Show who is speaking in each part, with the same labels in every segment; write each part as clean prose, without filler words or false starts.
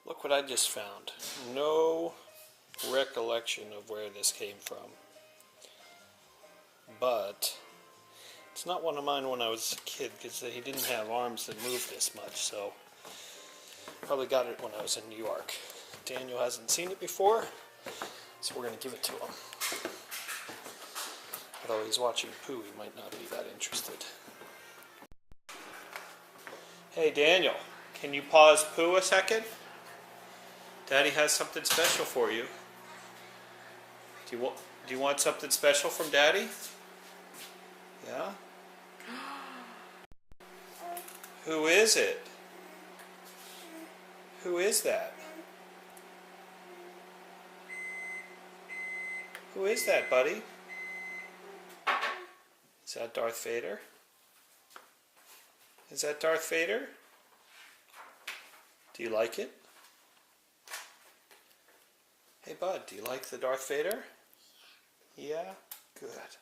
Speaker 1: Look what I just found. No recollection of where this came from. But it's not one of mine when I was a kid because he didn't have arms that moved this much, so probably got it when I was in New York. Daniel hasn't seen it before, so we're going to give it to him. Although he's watching Pooh, he might not be that interested. Hey Daniel, can you pause Pooh a second? Daddy has something special for you. Do you want something special from Daddy? Yeah? Who is it? Who is that? Who is that, buddy? Is that Darth Vader? Is that Darth Vader? Do you like it? Hey bud, do you like the Darth Vader? Yeah? Good. Alright.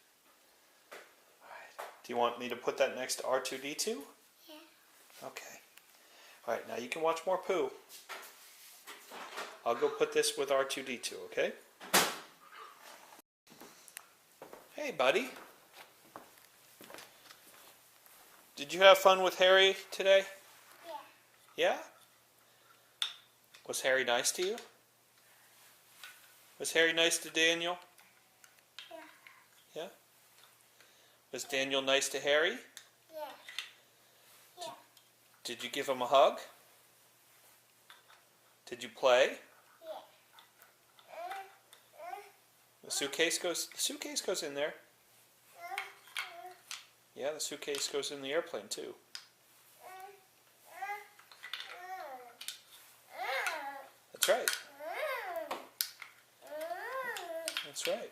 Speaker 1: Do you want me to put that next to R2-D2? Yeah. Okay. Alright, now you can watch more Pooh. I'll go put this with R2-D2, okay? Hey buddy. Did you have fun with Harry today? Yeah. Yeah? Was Harry nice to you? Was Harry nice to Daniel? Yeah. Yeah? Was Daniel nice to Harry? Yeah. Yeah. Did you give him a hug? Did you play? Yeah. The suitcase goes in there. Yeah, the suitcase goes in the airplane too. That's right. That's right.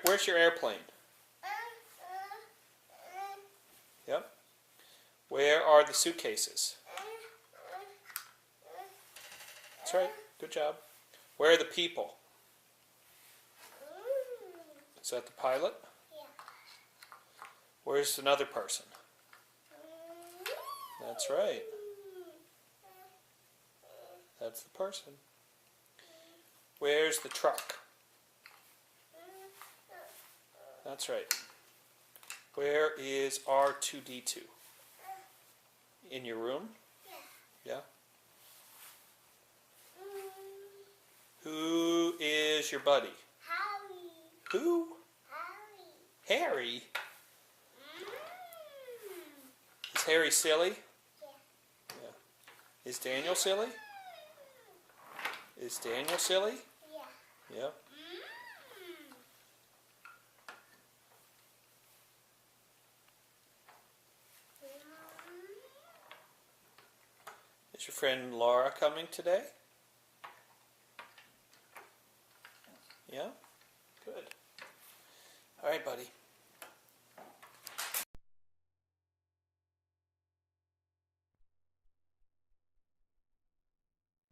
Speaker 1: Where's your airplane? Yep. Where are the suitcases? That's right. Good job. Where are the people? Is that the pilot? Yeah. Where's another person? That's right. That's the person. Where's the truck? That's right. Where is R2-D2? In your room? Yeah. Yeah? Who is your buddy? Harry. Who? Harry. Harry? Is Harry silly? Yeah. Yeah. Is Daniel silly? Is Daniel silly? Yeah. Yeah. Is your friend Laura coming today? Yeah? Good. All right, buddy.